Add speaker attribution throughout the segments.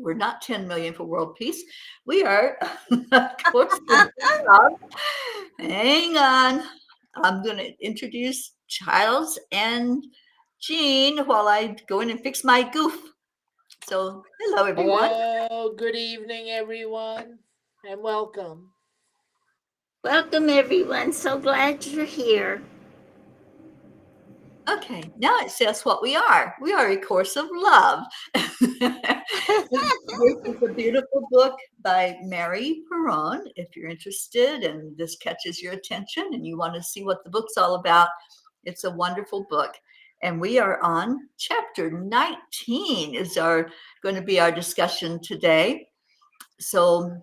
Speaker 1: We're not 10 million for world peace. We are a course of love. Hang on. I'm going to introduce Childs and Jean while I go in and fix my goof. So, hello, everyone.
Speaker 2: Hello, good evening, everyone, and welcome.
Speaker 3: Welcome, everyone. So glad you're here.
Speaker 1: Okay, now it says what we are. We are a course of love. This is a beautiful book by Mary Perron. If you're interested and this catches your attention and you want to see what the book's all about, it's a wonderful book. And we are on chapter 19 is going to be our discussion today. So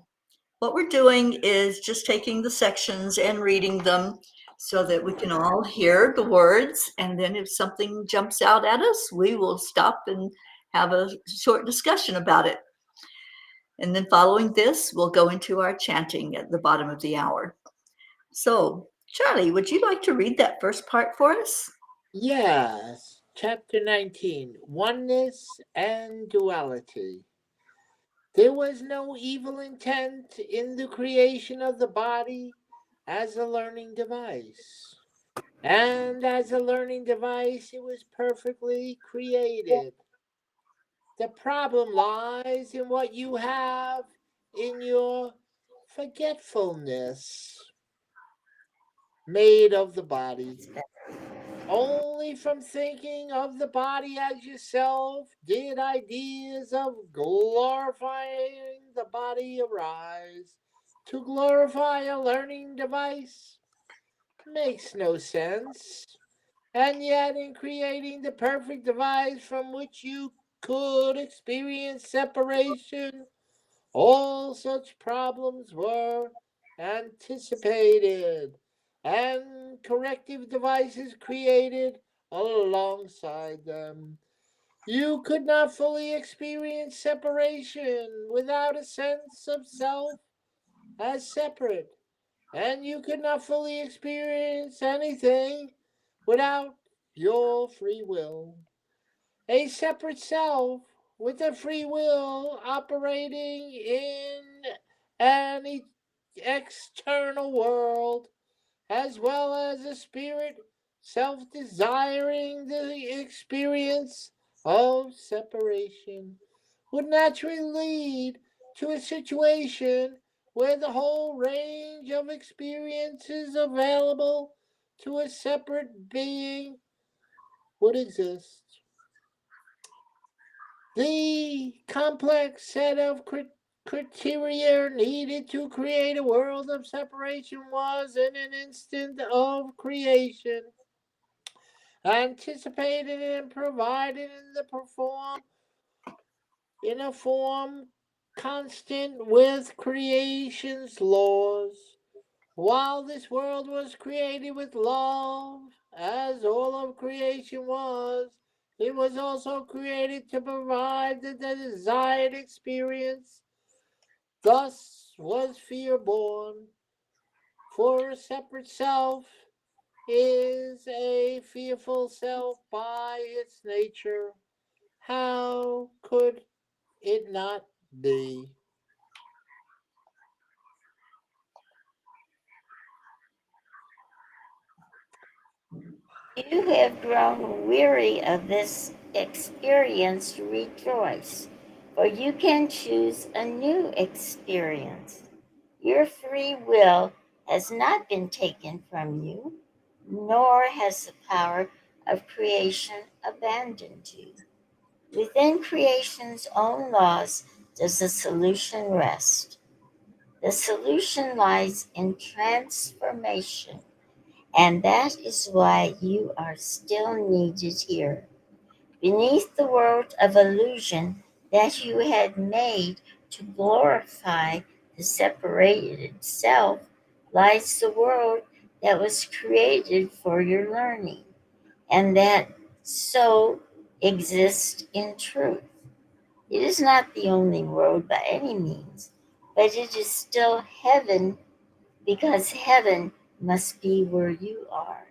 Speaker 1: what we're doing is just taking the sections and reading them so that we can all hear the words. And then if something jumps out at us, we will stop and have a short discussion about it. And then following this, we'll go into our chanting at the bottom of the hour. So, Charlie, would you like to read that first part for us?
Speaker 2: Yes, chapter 19, Oneness and Duality. There was no evil intent in the creation of the body as a learning device. And as a learning device, it was perfectly created. The problem lies in what you have in your forgetfulness made of the body. Only from thinking of the body as yourself did ideas of glorifying the body arise. To glorify a learning device makes no sense. And yet, in creating the perfect device from which you could experience separation, all such problems were anticipated and corrective devices created alongside them. You could not fully experience separation without a sense of self as separate, and you could not fully experience anything without your free will. A separate self with a free will operating in an external world, as well as a spirit self desiring the experience of separation, would naturally lead to a situation where the whole range of experiences available to a separate being would exist. The complex set of criteria needed to create a world of separation was, in an instant of creation, anticipated and provided in a form constant with creation's laws. While this world was created with love, as all of creation was, it was also created to provide the desired experience. Thus was fear born, for a separate self is a fearful self by its nature. How could it not be?
Speaker 3: You have grown weary of this experience, rejoice, for you can choose a new experience. Your free will has not been taken from you, nor has the power of creation abandoned you. Within creation's own laws does the solution rest. The solution lies in transformation, and that is why you are still needed here. Beneath the world of illusion that you had made to glorify the separated self lies the world that was created for your learning, and that so exists in truth. It is not the only world by any means, but it is still heaven because heaven must be where you are.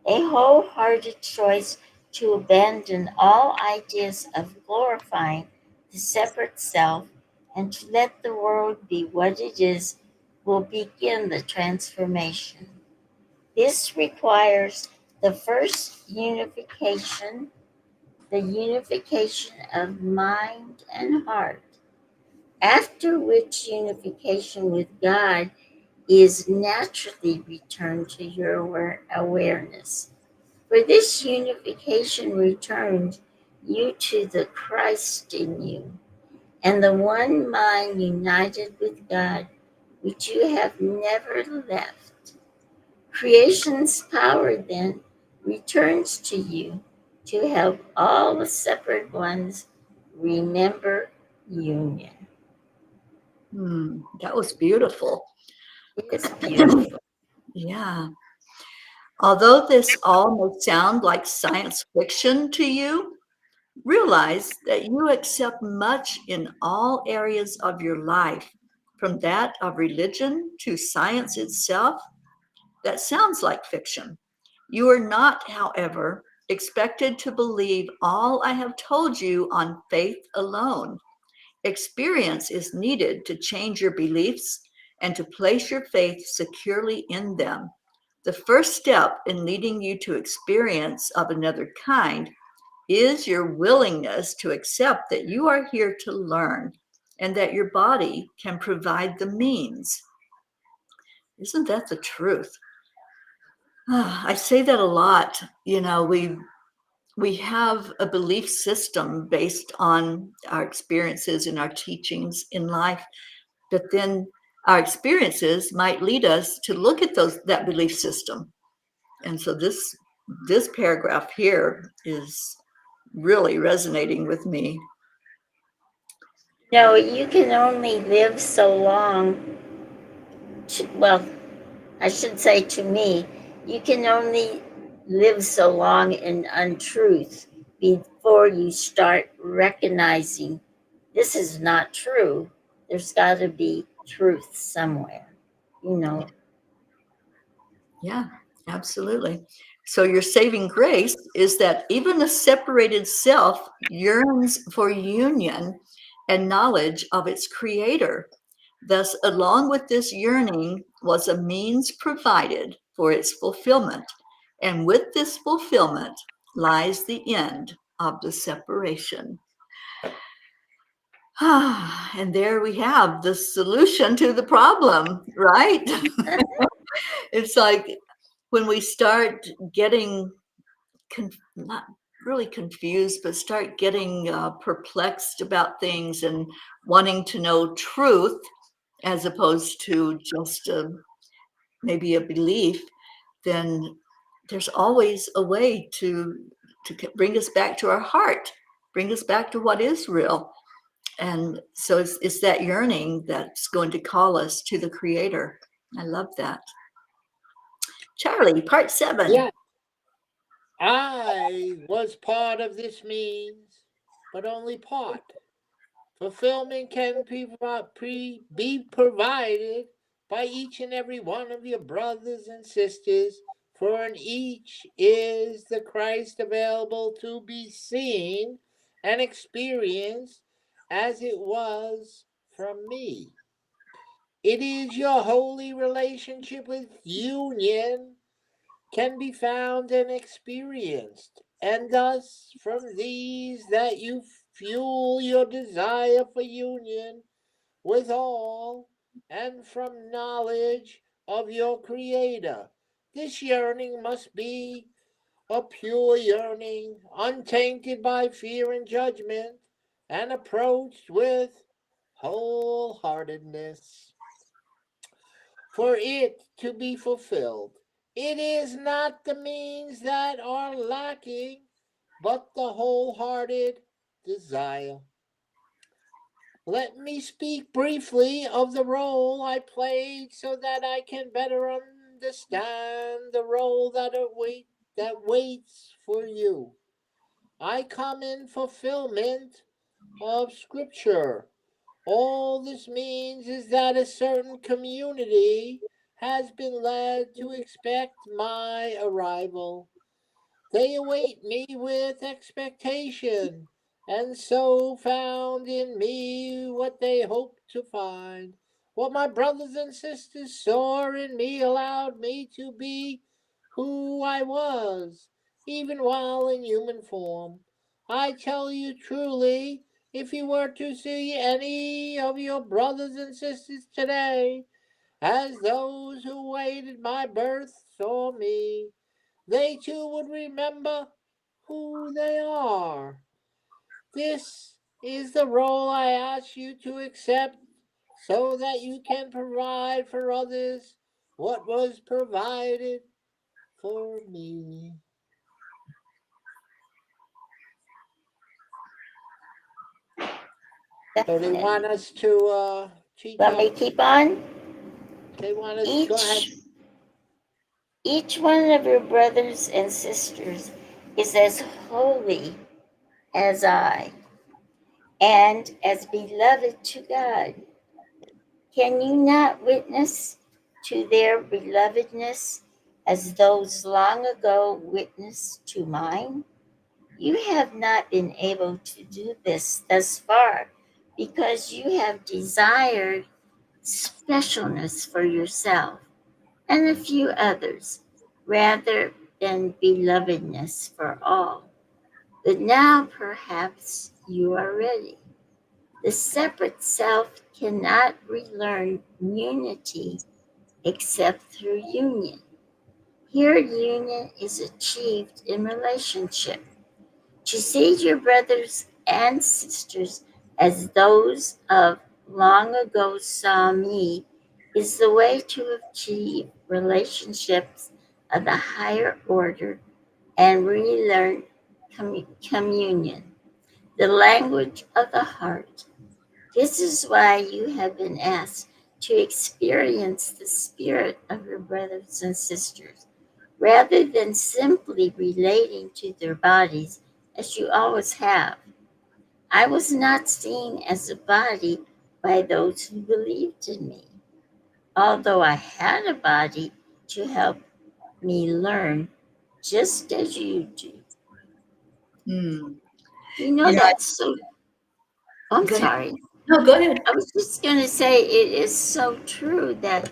Speaker 3: A wholehearted choice to abandon all ideas of glorifying the the separate self and to let the world be what it is will begin the transformation. This requires the first unification, the unification of mind and heart, after which unification with God is naturally returned to your awareness. For this unification returns you to the Christ in you, and the one mind united with God, which you have never left. Creation's power then returns to you to help all the separate ones remember union.
Speaker 1: That was beautiful.
Speaker 3: It's beautiful.
Speaker 1: Yeah. Although this all may sound like science fiction to you, realize that you accept much in all areas of your life, from that of religion to science itself, that sounds like fiction. You are not, however, expected to believe all I have told you on faith alone. Experience is needed to change your beliefs and to place your faith securely in them. The first step in leading you to experience of another kind is your willingness to accept that you are here to learn and that your body can provide the means. Isn't that the truth? I say that a lot. You know, we have a belief system based on our experiences and our teachings in life, but then our experiences might lead us to look at that belief system. And so this paragraph here is really resonating with me.
Speaker 3: No, you can only live so long. Well, I should say to me, you can only live so long in untruth before you start recognizing this is not true. There's got to be truth somewhere, you know.
Speaker 1: Yeah, absolutely. So your saving grace is that even a separated self yearns for union and knowledge of its creator. Thus, along with this yearning was a means provided for its fulfillment. And with this fulfillment lies the end of the separation. And there we have the solution to the problem, right? It's like when we start getting not really confused, but start getting perplexed about things and wanting to know truth as opposed to just maybe a belief, then there's always a way to bring us back to our heart, bring us back to what is real. And so it's that yearning that's going to call us to the creator. I love that. Charlie, part 7.
Speaker 2: Yeah, I was part of this means, but only part. Fulfillment can be provided by each and every one of your brothers and sisters, for in each is the Christ available to be seen and experienced as it was from me. It is your holy relationship with union can be found and experienced, and thus from these that you fuel your desire for union with all, and from knowledge of your Creator. This yearning must be a pure yearning, untainted by fear and judgment, and approached with wholeheartedness. For it to be fulfilled, it is not the means that are lacking, but the wholehearted desire. Let me speak briefly of the role I played so that I can better understand the role that waits for you. I come in fulfillment of scripture. All this means is that a certain community has been led to expect my arrival. They await me with expectation, and so found in me what they hoped to find. What my brothers and sisters saw in me allowed me to be who I was, even while in human form. I tell you truly, if you were to see any of your brothers and sisters today, as those who waited my birth saw me, they too would remember who they are. This is the role I ask you to accept so that you can provide for others what was provided for me. So they want
Speaker 3: Definitely.
Speaker 2: us to teach
Speaker 3: Want
Speaker 2: our,
Speaker 3: me to keep on?
Speaker 2: they want us, go ahead.
Speaker 3: Each each one of your brothers and sisters is as holy as I, and as beloved to God. Can you not witness to their belovedness as those long ago witnessed to mine? You have not been able to do this thus far because you have desired specialness for yourself and a few others rather than belovedness for all. But now perhaps you are ready. The separate self cannot relearn unity except through union. Here, union is achieved in relationship. To see your brothers and sisters as those of long ago saw me is the way to achieve relationships of the higher order and relearn communion, the language of the heart. This is why you have been asked to experience the spirit of your brothers and sisters, rather than simply relating to their bodies as you always have. I was not seen as a body by those who believed in me, although I had a body to help me learn, just as you do.
Speaker 1: Hmm.
Speaker 3: You know,
Speaker 1: You know,
Speaker 3: that's so. I'm
Speaker 1: go ahead.
Speaker 3: sorry.
Speaker 1: No, go ahead.
Speaker 3: I was just going to say it is so true that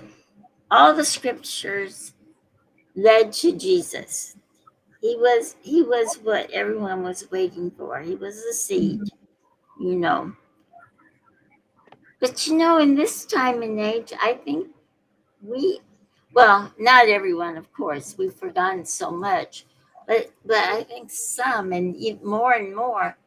Speaker 3: all the scriptures led to Jesus. He was what everyone was waiting for. He was the
Speaker 1: Mhm.
Speaker 3: seed, you know. But you know, in this time and age, I think we, well, not everyone, of course, we've forgotten so much, but I think some and more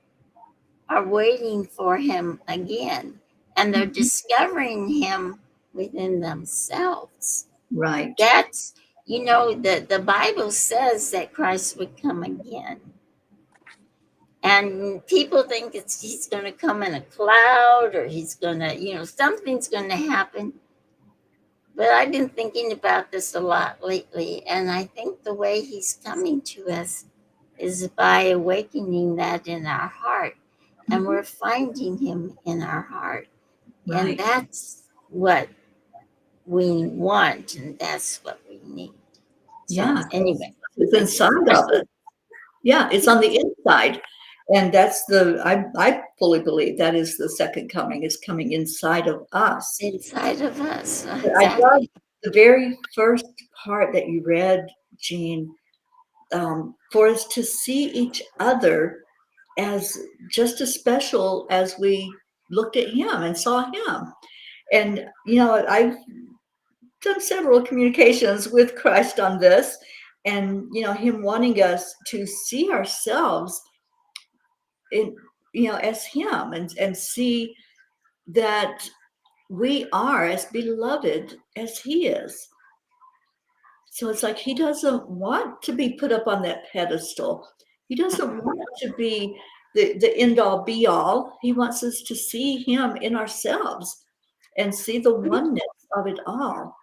Speaker 3: are waiting for him again, and they're
Speaker 1: Mhm.
Speaker 3: discovering him within themselves.
Speaker 1: Right.
Speaker 3: That's, you know, the Bible says that Christ would come again. And people think he's going to come in a cloud, or he's going to, you know, something's going to happen. But I've been thinking about this a lot lately, and I think the way he's coming to us is by awakening that in our heart, and
Speaker 1: Mhm.
Speaker 3: we're finding him in our heart. And
Speaker 1: Right.
Speaker 3: that's what we want, and that's what we need. So,
Speaker 1: Yeah.
Speaker 3: anyway,
Speaker 1: It's
Speaker 3: thank you
Speaker 1: inside
Speaker 3: for
Speaker 1: of us. Yeah, it's on the inside. And that's I fully believe that is the second coming, is coming inside of us.
Speaker 3: inside of us.
Speaker 1: But I love
Speaker 3: Exactly.
Speaker 1: the very first part that you read, Jean, for us to see each other as just as special as we looked at him and saw him. And, you know, I've done several communications with Christ on this, and, you know, him wanting us to see ourselves in, you know, as him, and see that we are as beloved as he is. So it's like he doesn't want to be put up on that pedestal. He doesn't want to be the end all be all. He wants us to see him in ourselves and see the oneness of it all.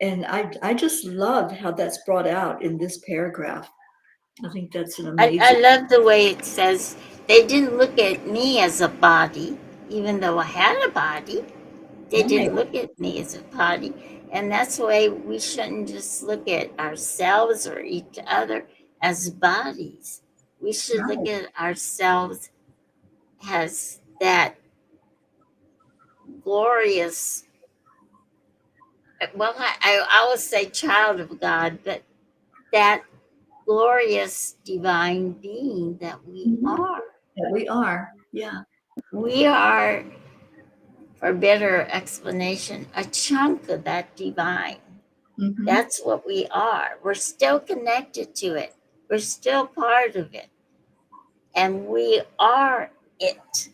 Speaker 1: And I just love how that's brought out in this paragraph. I think that's an
Speaker 3: I
Speaker 1: amazing.
Speaker 3: love the way it says they didn't look at me as a body, even though I had a body. They
Speaker 1: Right,
Speaker 3: didn't look at me as a body. And that's the way we shouldn't just look at ourselves or each other as bodies. We should look
Speaker 1: right.
Speaker 3: at ourselves has that glorious, well, I always say child of God, but that glorious divine being that we are.
Speaker 1: Yeah, we are. Yeah.
Speaker 3: We are, for better explanation, a chunk of that divine.
Speaker 1: Mm-hmm.
Speaker 3: That's what we are. We're still connected to it. We're still part of it. And we are it.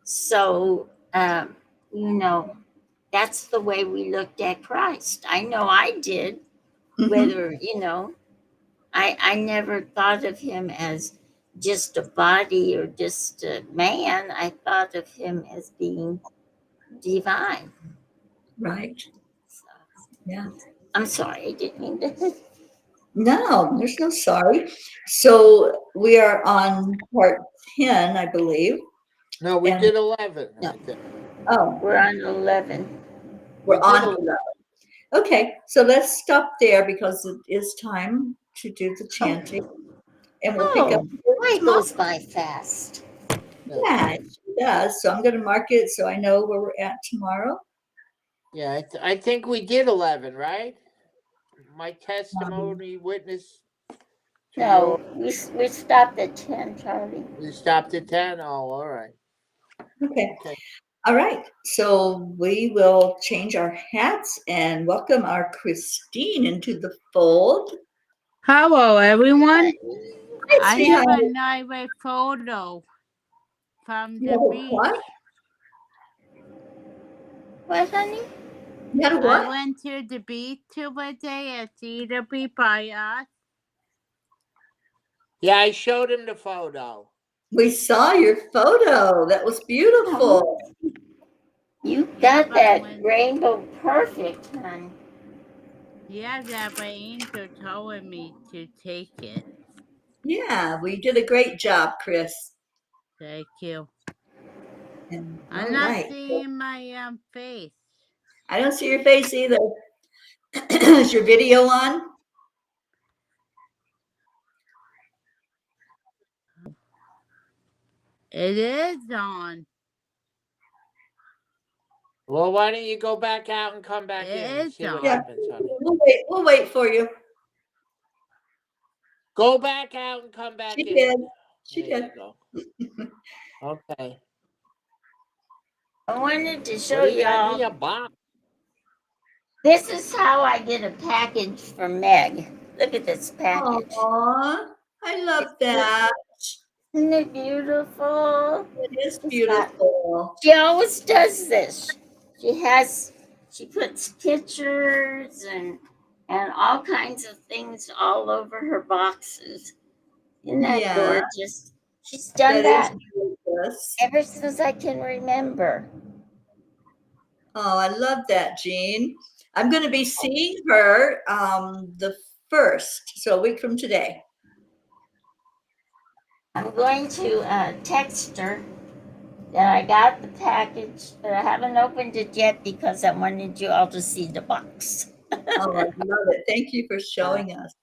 Speaker 3: So, you know, that's the way we looked at Christ. I know I did.
Speaker 1: Mm-hmm.
Speaker 3: Whether, I never thought of him as just a body or just a man. I thought of him as being divine.
Speaker 1: Right.
Speaker 3: So,
Speaker 1: Yeah.
Speaker 3: I'm sorry, I didn't mean to.
Speaker 1: No, there's no sorry. So we are on part 10, I believe.
Speaker 2: No, we
Speaker 1: And
Speaker 2: did 11.
Speaker 3: No.
Speaker 2: I think.
Speaker 1: oh,
Speaker 3: We're on 11.
Speaker 1: we're
Speaker 2: We did
Speaker 1: on
Speaker 2: 11.
Speaker 1: 11. Okay, so let's stop there because it is time to do the chanting, and we'll pick up
Speaker 3: Oh, why it
Speaker 1: tomorrow.
Speaker 3: goes by fast.
Speaker 1: Yeah, it does. So I'm going to mark it so I know where we're at tomorrow.
Speaker 2: Yeah, I think we did 11, right? My
Speaker 1: Um,
Speaker 2: testimony, witness to
Speaker 3: No,
Speaker 2: your.
Speaker 3: we stopped at 10, Charlie.
Speaker 2: We stopped at 10. Oh, all right.
Speaker 1: Okay.
Speaker 2: Okay.
Speaker 1: All right. So we will change our hats and welcome our Christine into the fold.
Speaker 4: Hello, everyone.
Speaker 1: Hi,
Speaker 4: I
Speaker 1: sweetheart.
Speaker 4: have a nice photo from
Speaker 1: You
Speaker 4: the
Speaker 1: have a
Speaker 4: beach.
Speaker 1: what?
Speaker 3: What, honey?
Speaker 1: You had a
Speaker 4: I
Speaker 1: what?
Speaker 4: went to the beach the other day at Cedar Beach by us.
Speaker 2: Yeah, I showed him the photo.
Speaker 1: We saw your photo. That was beautiful.
Speaker 3: You got
Speaker 4: I
Speaker 3: that
Speaker 4: went.
Speaker 3: rainbow perfect, hon.
Speaker 4: Yeah, that my angel told me to take it.
Speaker 1: Yeah, we did a great job, Chris.
Speaker 4: Thank you.
Speaker 1: And,
Speaker 4: I'm
Speaker 1: all
Speaker 4: not
Speaker 1: right.
Speaker 4: seeing my face.
Speaker 1: I don't see your face either. Is your video on?
Speaker 4: It is on.
Speaker 2: Well, why don't you go back out and come back
Speaker 4: It
Speaker 2: in and
Speaker 4: is
Speaker 2: see what
Speaker 4: on.
Speaker 1: Yeah,
Speaker 2: happens, honey?
Speaker 1: we'll wait for you.
Speaker 2: Go back out and come back
Speaker 1: She
Speaker 2: in.
Speaker 1: did. She
Speaker 2: There
Speaker 1: did.
Speaker 2: you go. Okay.
Speaker 3: I wanted to
Speaker 2: What
Speaker 3: show
Speaker 2: do you got in
Speaker 3: y'all.
Speaker 2: your box?
Speaker 3: This is how I get a package from Meg. Look at this package.
Speaker 1: Aw, I love
Speaker 3: It's
Speaker 1: that.
Speaker 3: Isn't it beautiful?
Speaker 1: It is
Speaker 3: It's got,
Speaker 1: beautiful.
Speaker 3: she always does this. She puts pictures and all kinds of things all over her boxes. Isn't that
Speaker 1: Yeah,
Speaker 3: gorgeous? She's done
Speaker 1: that is
Speaker 3: that
Speaker 1: gorgeous.
Speaker 3: ever since I can remember.
Speaker 1: Oh, I love that, Jean. I'm going to be seeing her the 1st, so a week from today.
Speaker 3: I'm going to text her that I got the package, but I haven't opened it yet because I wanted you all to see the box.
Speaker 1: Oh, I love it. Thank you for showing us.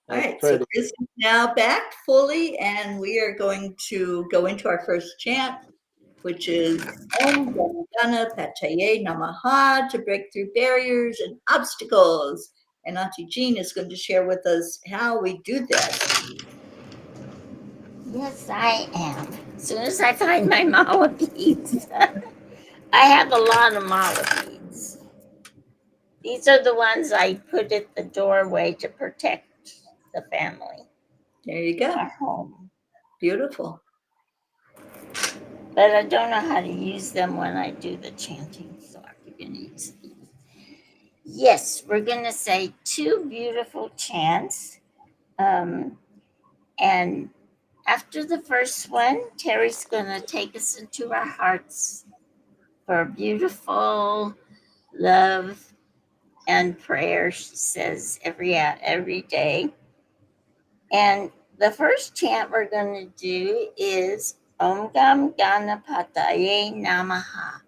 Speaker 1: All
Speaker 2: That's
Speaker 1: right, so
Speaker 2: pretty.
Speaker 1: Chris is now back fully, and we are going to go into our first chant, which is Om Gam Ganapataye Namaha to break through barriers and obstacles. And Auntie Jean is going to share with us how we do this.
Speaker 3: Yes, I am. As soon as I find my mala beads. I have a lot of mala beads. These are the ones I put at the doorway to protect the family,
Speaker 1: There you go.
Speaker 3: our home.
Speaker 1: Beautiful.
Speaker 3: But I don't know how to use them when I do the chanting, so I'm going to use these. Yes, we're going to say 2 beautiful chants. And after the first one, Teri's going to take us into our hearts for beautiful love and prayer, she says every day. And the first chant we're going to do is Om Gam Ganapataye Namaha.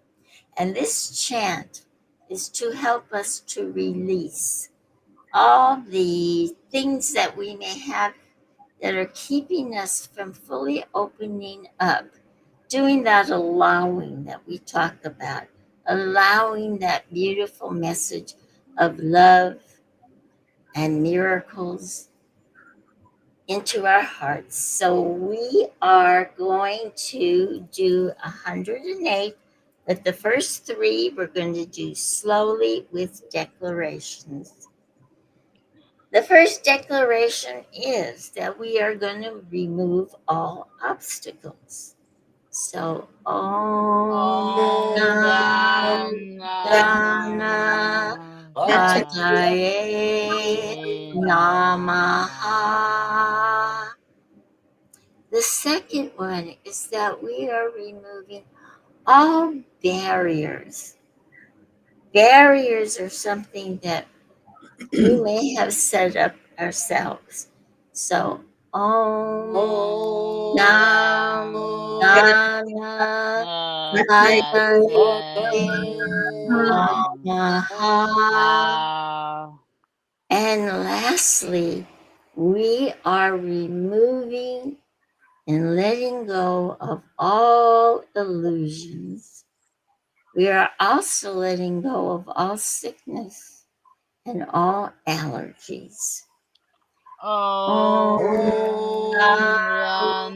Speaker 3: And this chant is to help us to release all the things that we may have that are keeping us from fully opening up doing that allowing that we talk about, allowing that beautiful message of love and miracles into our hearts. So we are going to do 108, but the first three we're going to do slowly with declarations. The first declaration is that we are going to remove all obstacles. So,
Speaker 4: Om
Speaker 3: Gam Ganapataye Namaha. The second one is that we are removing all barriers. Barriers are something that we may have set up ourselves. So, Om Gam Ganapataye Namaha. And lastly, we are removing and letting go of all illusions. We are also letting go of all sickness and all allergies.
Speaker 4: Om Ganapataye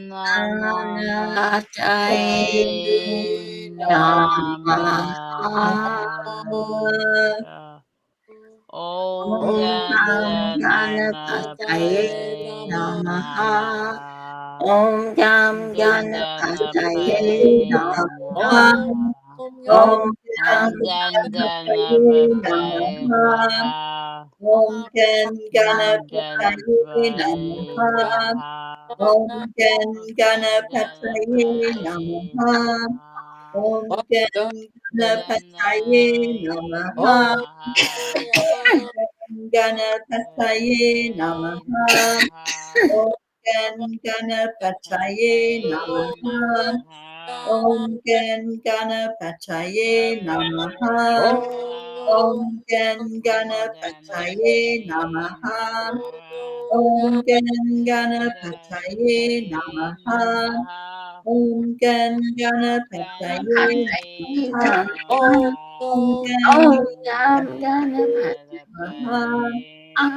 Speaker 4: Namaha. Om Ganapataye
Speaker 3: Namaha.
Speaker 4: Namaha.
Speaker 3: Om Gam
Speaker 4: Gam
Speaker 3: Ganapataye
Speaker 4: Ganapataye
Speaker 3: Namaha.
Speaker 4: Namaha.
Speaker 3: Om Gam
Speaker 4: Om Gam
Speaker 3: Ganapataye
Speaker 4: Ganapataye
Speaker 3: Namaha.
Speaker 4: Namaha.
Speaker 1: Om Gam
Speaker 4: Om
Speaker 1: Ganapataye
Speaker 4: Ganapataye
Speaker 1: Namaha.
Speaker 4: Namaha.
Speaker 1: Om Gam
Speaker 4: Om
Speaker 1: Ganapataye
Speaker 4: Ganapataye
Speaker 1: Namaha.
Speaker 4: Namaha.
Speaker 1: Om Gam Ganapataye
Speaker 4: Ganapataye
Speaker 1: Namaha.
Speaker 4: Namaha.
Speaker 1: Ganapataye Namaha.
Speaker 4: Namaha.
Speaker 1: Om Ganapataye
Speaker 4: Pataye
Speaker 1: Namaha.
Speaker 4: Namaha.
Speaker 1: Om Ganapataye Namaha.
Speaker 4: Namaha.
Speaker 1: Om
Speaker 4: Om
Speaker 1: Ganapataye
Speaker 4: Ganapataye
Speaker 1: Namaha.
Speaker 4: Namaha.
Speaker 1: Om
Speaker 4: Om
Speaker 1: Ganapataye
Speaker 4: Ganapataye
Speaker 1: Namaha.
Speaker 4: Namaha.
Speaker 1: Om
Speaker 4: Om
Speaker 1: Ganapataye
Speaker 4: Ganapataye
Speaker 1: Namaha.
Speaker 4: Namaha.
Speaker 1: Om
Speaker 3: Om
Speaker 4: Om
Speaker 3: Gam Ganapataye
Speaker 1: Namaha.
Speaker 4: Ganapataye
Speaker 1: Om
Speaker 3: Om Gam Ganapataye
Speaker 4: Ganapataye
Speaker 3: Namaha.
Speaker 4: Namaha.
Speaker 3: Om Gam Ganapataye
Speaker 4: Ganapataye
Speaker 3: Namaha.
Speaker 4: Namaha.
Speaker 3: Om Gam
Speaker 4: Om
Speaker 3: Ganapataye
Speaker 4: Ganapataye
Speaker 3: Namaha.
Speaker 4: Namaha.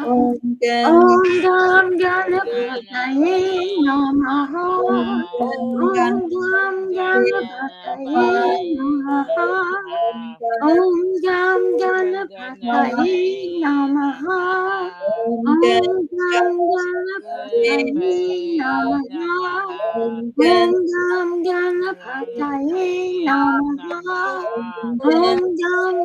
Speaker 3: Om Gam
Speaker 4: Ganapataye
Speaker 3: Ganapataye Namaha.
Speaker 4: Namaha.
Speaker 3: Om Gam Ganapataye
Speaker 4: Ganapataye
Speaker 3: Namaha.
Speaker 4: Namaha.
Speaker 3: Om Gam Ganapataye
Speaker 4: Ganapataye
Speaker 3: Namaha.
Speaker 4: Namaha.
Speaker 3: Om Gam Ganapataye
Speaker 4: Ganapataye
Speaker 3: Namaha.
Speaker 4: Namaha.
Speaker 3: Om Gam Ganapataye
Speaker 4: Ganapataye
Speaker 3: Namaha.
Speaker 4: Namaha.
Speaker 3: Om Gam Ganapataye
Speaker 4: Ganapataye
Speaker 3: Namaha.
Speaker 4: Namaha.
Speaker 3: Om Gam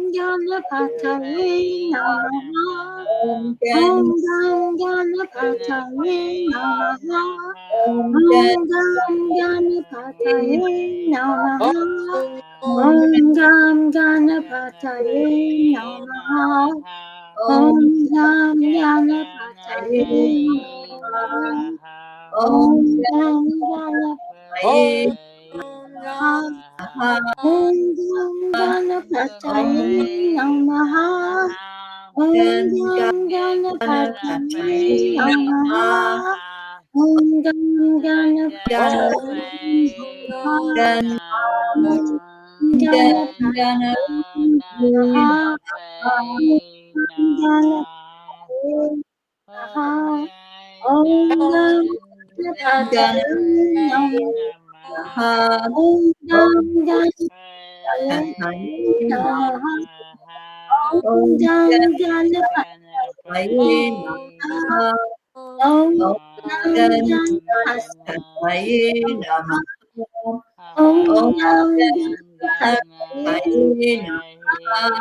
Speaker 3: Ganapataye
Speaker 4: Ganapataye
Speaker 3: Namaha.
Speaker 4: Namaha.
Speaker 3: Om Gam Ganapataye
Speaker 4: Ganapataye
Speaker 3: Namaha.
Speaker 4: Namaha.
Speaker 3: Om Gam Ganapataye
Speaker 4: Ganapataye
Speaker 3: Namaha.
Speaker 4: Namaha.
Speaker 3: Om Gam Ganapataye
Speaker 4: Ganapataye
Speaker 3: Namaha.
Speaker 4: Namaha.
Speaker 3: Om Gam Ganapataye Namaha.
Speaker 4: Ganapataye
Speaker 3: Om
Speaker 4: Namaha.
Speaker 3: Ganapataye Namaha. Om
Speaker 4: Ganapataye Namaha.
Speaker 3: Ganapataye Namaha.
Speaker 4: Om
Speaker 3: Om Gam Ganapataye
Speaker 4: Ganapataye
Speaker 3: Namaha.
Speaker 4: Namaha.
Speaker 3: Om Gam Ganapataye
Speaker 4: Ganapataye
Speaker 3: Namaha.
Speaker 4: Namaha.
Speaker 3: Om Gam Ganapataye
Speaker 4: Ganapataye
Speaker 3: Namaha. Om Gam Ganapataye Namaha. Om Gam Ganapataye Namaha.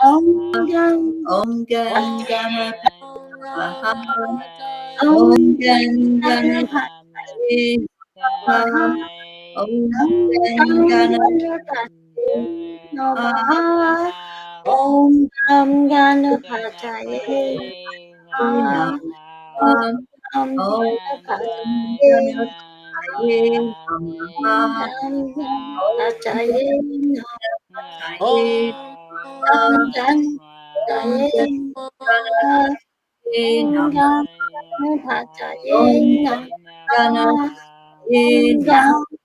Speaker 3: Om Gam
Speaker 1: Om Gan Gana Maha.
Speaker 3: Om
Speaker 1: Om
Speaker 3: Gam
Speaker 1: Gan Gana
Speaker 3: Ganapataye
Speaker 1: Maha.
Speaker 3: Namaha.
Speaker 1: Om
Speaker 3: Om
Speaker 1: Gan
Speaker 3: Gam
Speaker 1: Gana
Speaker 3: Ganapataye Namaha.
Speaker 4: Namaha.
Speaker 3: Om Gam Ganapataye
Speaker 4: Ganapataye
Speaker 3: Namaha.
Speaker 4: Namaha.
Speaker 3: Om Gam Ganapataye
Speaker 1: Om
Speaker 3: Namaha.
Speaker 1: Gan
Speaker 3: Om
Speaker 4: Ganapataye
Speaker 3: Gam Ganapataye
Speaker 4: Namaha.
Speaker 3: Om Gam
Speaker 1: Om
Speaker 3: Ganapataye
Speaker 1: Gan
Speaker 3: Namaha. Om
Speaker 1: Gana
Speaker 3: Gam
Speaker 1: Om
Speaker 3: Ganapataye
Speaker 1: Gana
Speaker 3: Namaha. Om
Speaker 1: Nam
Speaker 3: Gam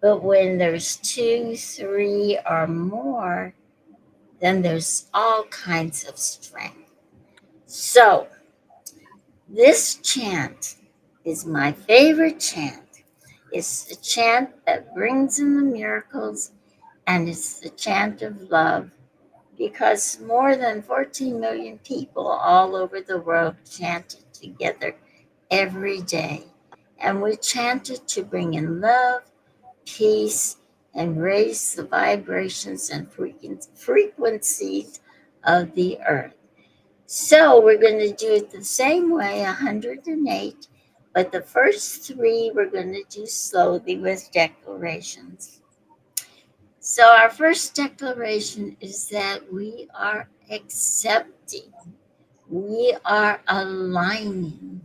Speaker 3: But when there's 2, 3, or more, then there's all kinds of strength. So, this chant is my favorite chant. It's the chant that brings in the miracles, and it's the chant of love, because more than 14 million people all over the world chant it together every day. And we chant it to bring in love, peace, and raise the vibrations and frequencies of the earth. So we're going to do it the same way, 108, but the first 3 we're going to do slowly with declarations. So our first declaration is that we are accepting, we are aligning,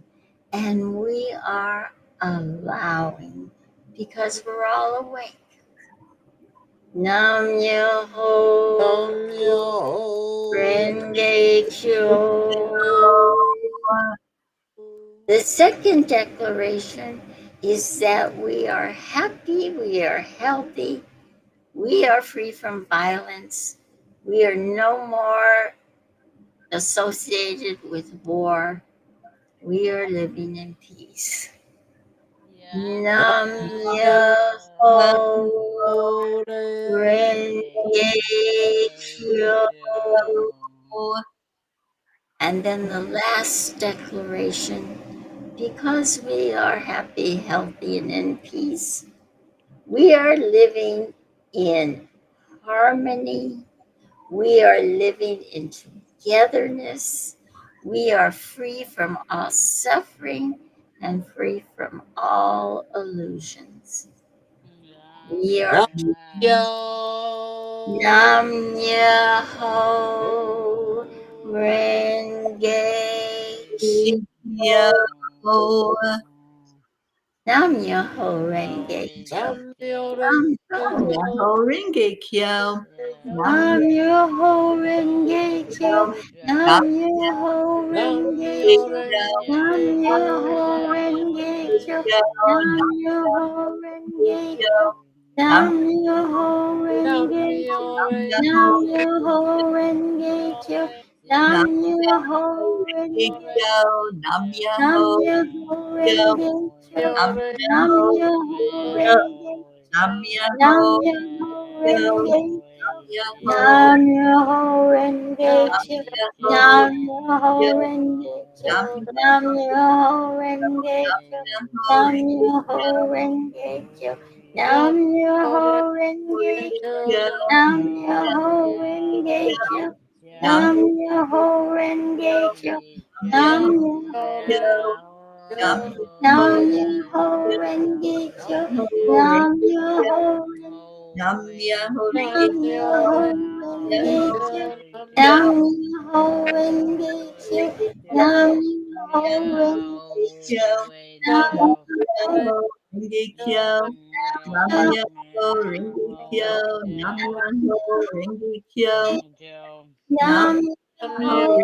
Speaker 3: and we are allowing, because we're all awake. Nam Myoho
Speaker 2: Nam Myoho
Speaker 3: Renge Kyo. The second declaration is that we are happy, we are healthy, we are free from violence, we are no more associated with war, we are living in peace.
Speaker 4: Yeah,
Speaker 3: Nam Myoho Renge Kyo. And then the last declaration, because we are happy, healthy, and in peace, we are living in harmony, we are living in togetherness, we are free from all suffering and free from all illusions. We are
Speaker 2: Nam
Speaker 3: peace.
Speaker 2: Myoho
Speaker 3: Nam Myoho Renge Kyo. Nam Myoho Renge Kyo.
Speaker 2: Nam Myoho
Speaker 3: Nam
Speaker 1: Nam
Speaker 3: Myoho
Speaker 1: Myoho Renge Kyo. Nam
Speaker 3: Nam Myoho Renge Kyo. Nam
Speaker 1: Nam
Speaker 3: Myoho
Speaker 2: Nam
Speaker 3: Renge
Speaker 2: Myoho
Speaker 3: Kyo.
Speaker 2: Renge
Speaker 3: Nam Myoho
Speaker 2: Kyo.
Speaker 3: Renge Kyo.
Speaker 1: Kyo.
Speaker 3: Nam Myoho Renge
Speaker 1: Kyo.
Speaker 3: Kyo. Nam
Speaker 1: Nam
Speaker 3: Myoho
Speaker 2: Nam
Speaker 3: Renge Kyo.
Speaker 2: Myoho
Speaker 1: Myoho
Speaker 3: Nam
Speaker 2: Renge
Speaker 3: Myoho Renge Kyo. Nam
Speaker 1: Nam
Speaker 3: Myoho
Speaker 1: Renge
Speaker 3: Renge
Speaker 1: Kyo. Nam
Speaker 3: Nam
Speaker 1: Myoho
Speaker 3: Myoho
Speaker 1: Kyo.
Speaker 3: Renge Kyo.
Speaker 1: Nam
Speaker 3: Nam
Speaker 1: Myoho
Speaker 3: Myoho
Speaker 1: Kyo.
Speaker 3: Renge Kyo.
Speaker 1: Nam Myoho
Speaker 3: Nam Myoho
Speaker 1: Kyo.
Speaker 3: Renge Kyo.
Speaker 1: Myoho
Speaker 3: Nam Myoho Renge
Speaker 1: Nam
Speaker 3: Kyo.
Speaker 1: Myoho
Speaker 3: Nam Myoho
Speaker 1: Kyo.
Speaker 3: Renge Kyo.
Speaker 1: Nam
Speaker 3: Nam Myoho Renge Kyo.
Speaker 1: Myoho
Speaker 3: Nam
Speaker 1: Renge
Speaker 3: Myoho
Speaker 1: Kyo.
Speaker 3: Renge Kyo.
Speaker 2: Nam
Speaker 3: Nam Myoho Renge
Speaker 1: Renge
Speaker 3: Kyo.
Speaker 1: Kyo.
Speaker 3: Nam Myoho Renge Kyo.
Speaker 1: Nam
Speaker 3: Nam Myoho Renge Kyo. Nam
Speaker 1: Myoho
Speaker 3: Myoho
Speaker 1: Kyo. Nam
Speaker 3: Nam
Speaker 1: Myoho
Speaker 3: Myoho
Speaker 1: Kyo.
Speaker 3: Renge Kyo.
Speaker 1: Myoho
Speaker 3: Nam
Speaker 1: Renge Kyo.
Speaker 3: Myoho
Speaker 1: Nam Myoho Renge
Speaker 3: Nam Myoho Renge
Speaker 1: Kyo.
Speaker 3: Kyo.
Speaker 1: Kyo.
Speaker 3: Nam Myoho Renge Kyo.
Speaker 1: Renge
Speaker 3: Nam
Speaker 1: Kyo.
Speaker 3: Myoho Renge Kyo.
Speaker 1: Kyo.
Speaker 3: Nam
Speaker 1: Nam
Speaker 3: Myoho
Speaker 1: Myoho Renge Kyo. Nam Myoho Renge Kyo. Nam Myoho Renge Kyo. Nam
Speaker 3: Nam
Speaker 1: Myoho
Speaker 3: Myoho
Speaker 1: Renge Kyo. Nam
Speaker 3: Nam
Speaker 1: Myoho Renge
Speaker 3: Renge Kyo. Nam
Speaker 1: Renge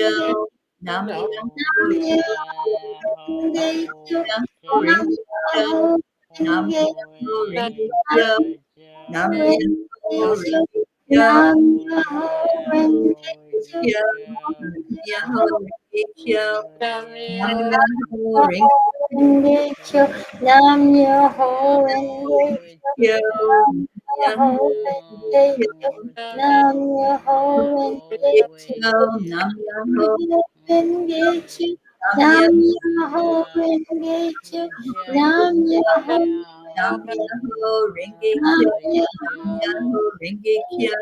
Speaker 1: Kyo. Nam
Speaker 3: Renge
Speaker 1: Myoho Renge Kyo.
Speaker 3: Nam
Speaker 1: Nam
Speaker 3: Renge
Speaker 1: Myoho
Speaker 3: Kyo.
Speaker 1: Renge Kyo.
Speaker 3: Nam Renge Kyo.
Speaker 1: Kyo. Nam Myoho Renge Kyo. Nam Myoho Renge
Speaker 3: Renge Kyo. Nam Myoho Renge
Speaker 1: Kyo.
Speaker 3: Kyo. Nam
Speaker 1: Myoho
Speaker 3: Myoho Renge Kyo. Nam Myoho Renge
Speaker 1: Renge
Speaker 3: Kyo.
Speaker 1: Kyo. Nam Myoho
Speaker 3: Renge Kyo.
Speaker 1: Nam
Speaker 3: Nam
Speaker 1: Myoho
Speaker 3: Myoho Renge Kyo. Nam Myoho
Speaker 1: Nam Myoho Renge Kyo. Nam Myoho Renge Kyo. Nam Myoho
Speaker 3: Nam
Speaker 1: Renge
Speaker 3: Myoho Renge Kyo.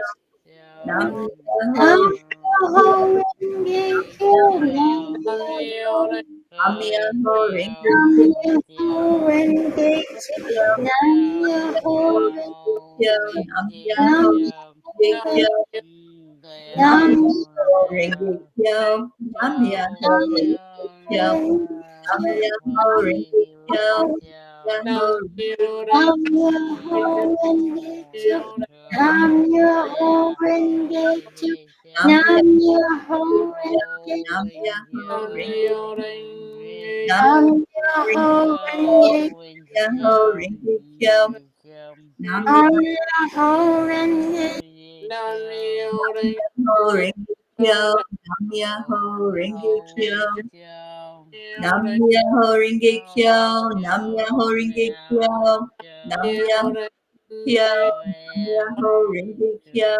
Speaker 3: Nam Myoho
Speaker 1: Nam Myoho Renge
Speaker 3: Nam
Speaker 1: Kyo.
Speaker 3: Myoho Renge Kyo. Nam Myoho Renge
Speaker 1: Kyo.
Speaker 3: Kyo.
Speaker 1: Nam
Speaker 3: Nam
Speaker 1: Myoho Renge
Speaker 3: Myoho
Speaker 1: Kyo.
Speaker 3: Renge
Speaker 1: Nam
Speaker 3: Nam
Speaker 1: Myoho
Speaker 3: Myoho
Speaker 1: Renge Kyo. Nam Myoho
Speaker 3: Nam
Speaker 1: Renge Kyo. Nam Myoho Renge Kyo. Myoho
Speaker 3: Nam Myoho Renge Kyo. Nam Myoho Renge Kyo.
Speaker 1: Nam
Speaker 3: Nam
Speaker 1: Myoho
Speaker 3: Myoho
Speaker 1: Kyo.
Speaker 3: Renge
Speaker 1: Nam
Speaker 3: Kyo.
Speaker 1: Myoho Renge Nam
Speaker 3: Nam
Speaker 1: Myoho
Speaker 3: Myoho
Speaker 1: Renge Kyo.
Speaker 3: Renge
Speaker 1: Myoho Renge Kyo. Nam
Speaker 3: Nam
Speaker 1: Myoho
Speaker 3: Myoho Renge
Speaker 2: Nam Myoho
Speaker 1: Renge Kyo, Nam Myoho Renge Kyo, Nam
Speaker 2: Renge
Speaker 1: Myoho Renge Kyo, Nam Myoho Renge Kyo, Nam Myoho
Speaker 2: Kyo.
Speaker 1: Kyo, Nam Myoho Renge Kyo,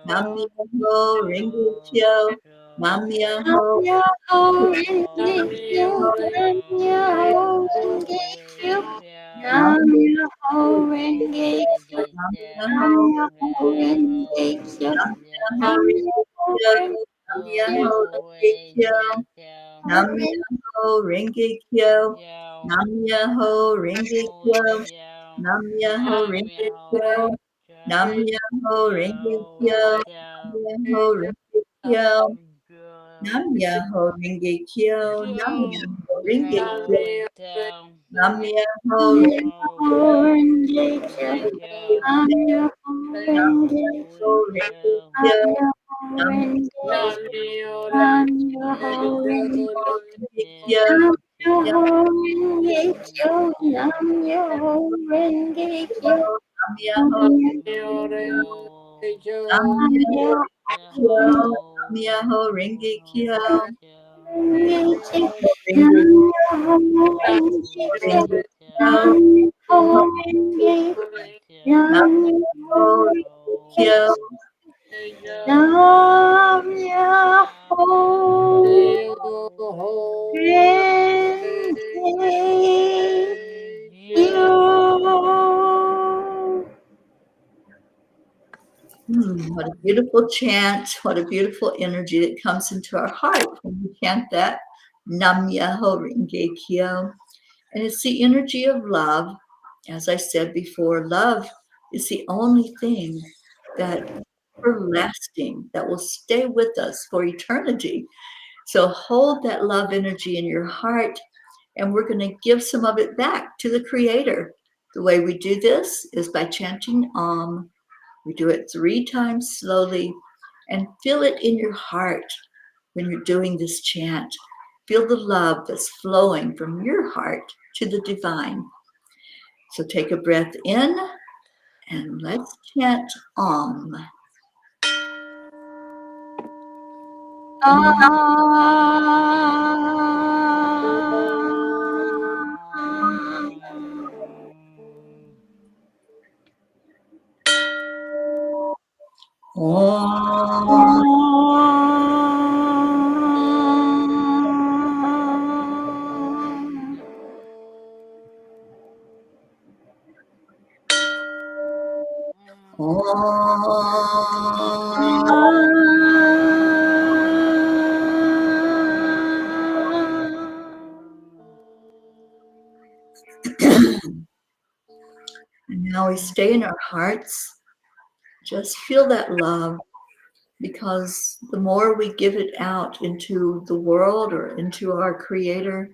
Speaker 1: Nam Myoho Renge Kyo, Nam
Speaker 3: Nam
Speaker 1: Myoho
Speaker 3: Myoho Renge
Speaker 2: Nam
Speaker 3: Kyo,
Speaker 2: Myoho
Speaker 3: Nam Myoho Renge Kyo,
Speaker 1: Nam
Speaker 3: Nam Myoho Renge Kyo, Nam
Speaker 1: Myoho
Speaker 3: Myoho Renge Kyo,
Speaker 1: Nam Myoho
Speaker 3: Nam
Speaker 1: Renge
Speaker 3: Myoho
Speaker 1: Kyo,
Speaker 3: Renge
Speaker 1: Nam
Speaker 3: Kyo,
Speaker 1: Myoho Renge Kyo, Nam Myoho Renge Kyo, Nam Myoho Renge Kyo, Nam Myoho Renge Kyo, Nam Myoho Renge Kyo, Nam Myoho Renge Kyo, Nam Myoho Renge Kyo, Nam Myoho Renge Kyo, Nam Myoho Renge
Speaker 3: Myoho Renge Kyo, Nam Myoho
Speaker 1: Nam
Speaker 3: Renge
Speaker 1: Myoho Renge
Speaker 3: Nam
Speaker 1: Kyo,
Speaker 3: Myoho
Speaker 1: Nam
Speaker 3: Renge
Speaker 1: Myoho
Speaker 3: Nam Myoho Renge
Speaker 1: Renge Kyo,
Speaker 3: Nam
Speaker 1: Nam
Speaker 3: Myoho Renge Kyo, Nam Myoho Renge Kyo,
Speaker 1: Myoho Nam Myoho Kyo, Nam Myoho Renge Kyo, Renge Renge Kyo, Nam Myoho Renge Kyo, what a beautiful chant, what a beautiful energy that comes into our heart when we chant that Nam Myoho Renge Kyo. And it's the energy of love. As I said before, love is the only thing that everlasting, that will stay with us for eternity. So hold that love energy in your heart, and we're going to give some of it back to the Creator. The way we do this is by chanting Om. We do it 3 times slowly, and feel it in your heart when you're doing this chant. Feel the love that's flowing from your heart to the divine. So take a breath in, and let's chant Om. Om. And now we stay in our hearts. Just feel that love, because the more we give it out into the world or into our Creator,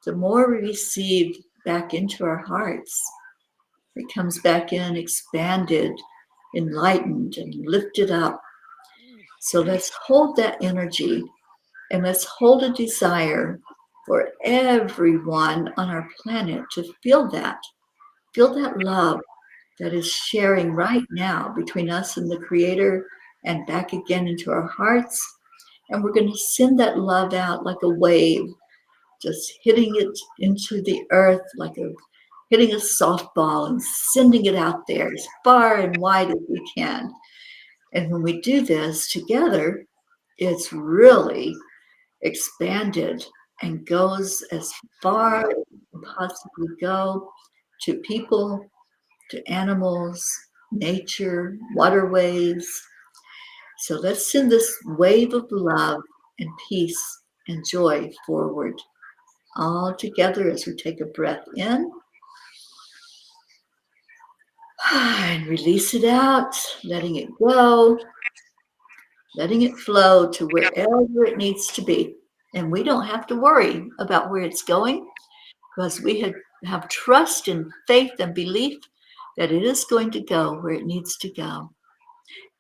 Speaker 1: the more we receive back into our hearts. It comes back in expanded, enlightened, and lifted up. So let's hold that energy, and let's hold a desire for everyone on our planet to feel that love that is sharing right now between us and the Creator and back again into our hearts. And we're going to send that love out like a wave, just hitting it into the earth like hitting a softball and sending it out there as far and wide as we can. And when we do this together, it's really expanded and goes as far as we can possibly go, to people, to animals, nature, waterways. So let's send this wave of love and peace and joy forward, all together as we take a breath in and release it out, letting it go, letting it flow to wherever it needs to be. And we don't have to worry about where it's going, because we have trust and faith and belief that it is going to go where it needs to go.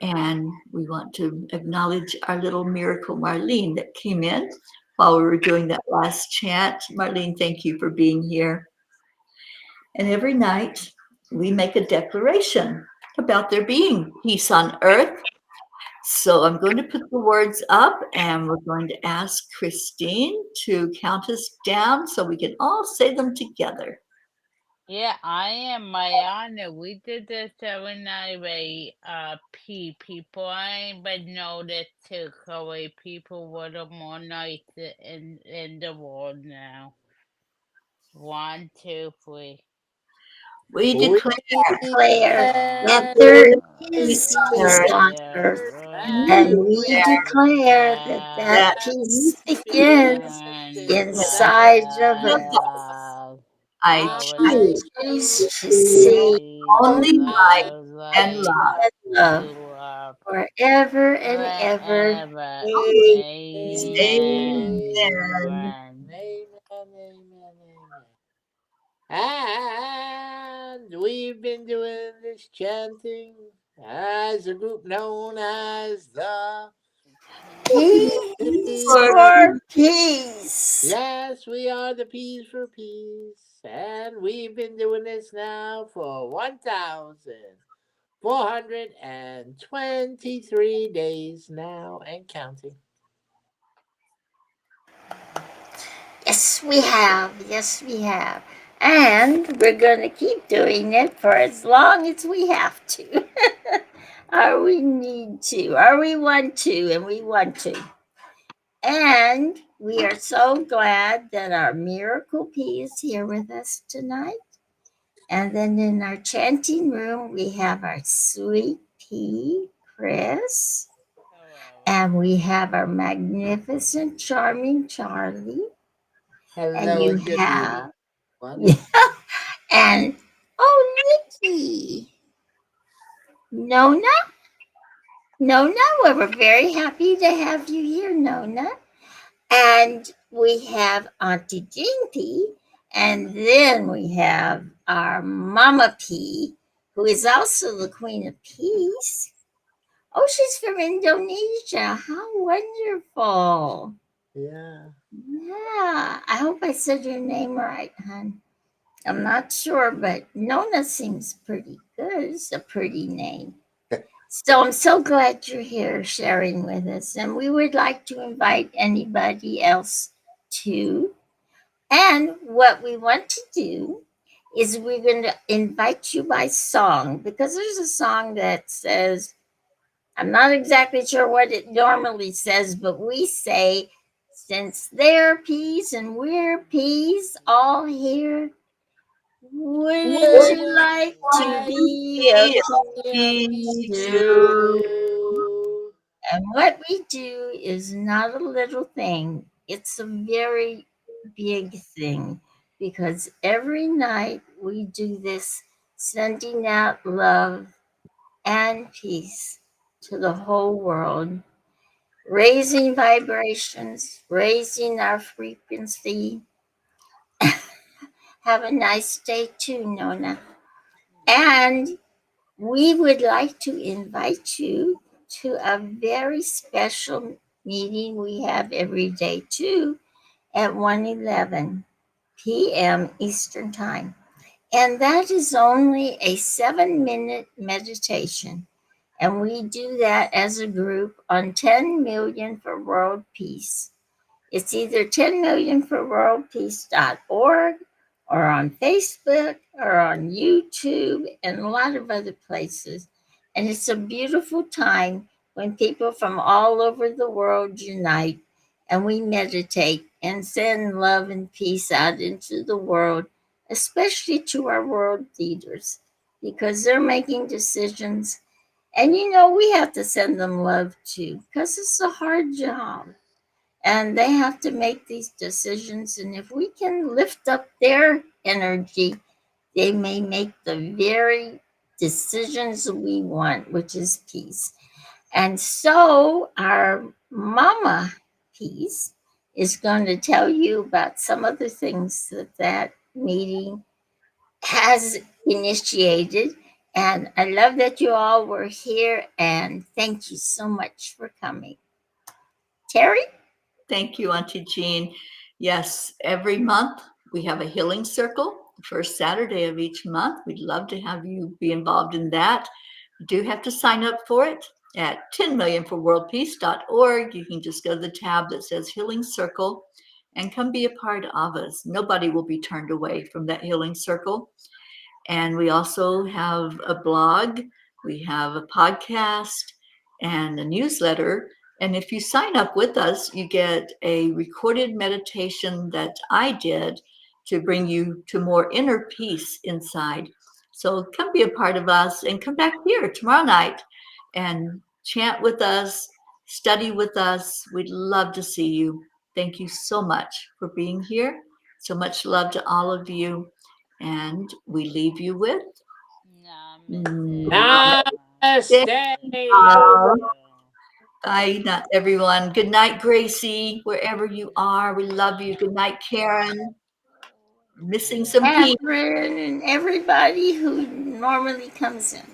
Speaker 1: And we want to acknowledge our little miracle Marlene that came in while we were doing that last chant. Marlene, thank you for being here. And every night we make a declaration about there being peace on earth. So I'm going to put the words up and we're going to ask Christine to count us down so we can all say them together.
Speaker 4: Yeah, I am Mayana. We did this every night by people. I ain't but know that took away people with a more nights in the world now. 1, 2, 3.
Speaker 1: We
Speaker 2: We
Speaker 1: declare
Speaker 3: Declare that
Speaker 2: declare
Speaker 3: there
Speaker 1: peace
Speaker 3: is
Speaker 1: on
Speaker 3: peace
Speaker 1: earth,
Speaker 3: on
Speaker 2: earth,
Speaker 3: earth,
Speaker 1: and we
Speaker 3: and
Speaker 2: and
Speaker 3: we
Speaker 2: we
Speaker 1: declare
Speaker 3: declare that that
Speaker 1: that
Speaker 2: that
Speaker 3: peace
Speaker 1: peace
Speaker 3: begins
Speaker 2: begins
Speaker 3: inside of
Speaker 1: of
Speaker 3: us.
Speaker 1: us.
Speaker 4: Inside
Speaker 1: I
Speaker 4: of
Speaker 3: I
Speaker 4: us,
Speaker 1: choose
Speaker 3: choose
Speaker 2: choose
Speaker 3: to
Speaker 2: to
Speaker 3: see
Speaker 4: see
Speaker 1: only light
Speaker 4: love,
Speaker 1: and
Speaker 4: light,
Speaker 1: love.
Speaker 3: and love
Speaker 4: love,
Speaker 3: forever and ever.
Speaker 4: forever.
Speaker 3: Amen.
Speaker 1: Amen.
Speaker 4: Amen.
Speaker 2: Amen. And we've been doing this chanting as a group known as the
Speaker 3: Peace
Speaker 1: For
Speaker 3: for peace.
Speaker 2: Yes, we are the Peas for Peace. And we've been doing this now for 1,423 days now and counting.
Speaker 3: Yes, we have. Yes, we have. And we're going to keep doing it for as long as we have to. Or we need to, or we want to, and we want to. And we are so glad that our miracle pea is here with us tonight. And then in our chanting room, we have our sweet pea, Chris.
Speaker 4: Hello.
Speaker 3: And we have our magnificent, charming Charlie. And
Speaker 2: Hello,
Speaker 3: you
Speaker 2: good evening,
Speaker 3: have,
Speaker 2: everyone.
Speaker 3: and oh, Nikki, Nona, Nona, we're very happy to have you here, Nona. And we have Auntie Jean P. And then we have our Mama P, who is also the Queen of Peace. Oh, she's from Indonesia. How wonderful.
Speaker 2: Yeah.
Speaker 3: Yeah, I hope I said your name right, hon. I'm not sure, but Nona seems pretty good. It's a pretty name. So I'm so glad you're here sharing with us. And we would like to invite anybody else too. And what we want to do is we're going to invite you by song because there's a song that says, I'm not exactly sure what it normally says, but we say, since they're peas and we're peas all here, wouldn't
Speaker 2: Would
Speaker 3: you like to
Speaker 2: like
Speaker 3: be a
Speaker 1: be
Speaker 2: to
Speaker 3: pea
Speaker 2: be a
Speaker 1: a
Speaker 2: piece
Speaker 3: too?
Speaker 2: too.
Speaker 3: And what we do is not a little thing, it's a very big thing because every night we do this, sending out love and peace to the whole world, raising vibrations, raising our frequency. Have a nice day too, Nona. And we would like to invite you to a very special meeting we have every day too at 1:11 p.m. Eastern Time. And that is only a 7-minute meditation. And we do that as a group on 10 million for world peace. It's either 10 million for worldpeace.org or on Facebook or on YouTube and a lot of other places. And it's a beautiful time when people from all over the world unite and we meditate and send love and peace out into the world, especially to our world leaders, because they're making decisions. And we have to send them love too, because it's a hard job and they have to make these decisions. And if we can lift up their energy, they may make the very decisions we want, which is peace. And so, our mama piece is going to tell you about some of the things that meeting has initiated. And I love that you all were here, and thank you so much for coming. Teri?
Speaker 1: Thank you, Auntie Jean. Yes, every month we have a healing circle. first Saturday of each month. We'd love to have you be involved in that. You do have to sign up for it at 10millionforworldpeace.org. You can just go to the tab that says Healing Circle and come be a part of us. Nobody will be turned away from that healing circle. And we also have a blog, we have a podcast, and a newsletter. And if you sign up with us, you get a recorded meditation that I did to bring you to more inner peace inside. So come be a part of us and come back here tomorrow night and chant with us, study with us. We'd love to see you. Thank you so much for being here. So much love to all of you. And we leave you with
Speaker 4: Namaste.
Speaker 2: Namaste.
Speaker 1: Bye, not everyone. Good night, Gracie, wherever you are. We love you. Good night, Karen. Missing some people.
Speaker 3: Catherine and everybody who normally comes in.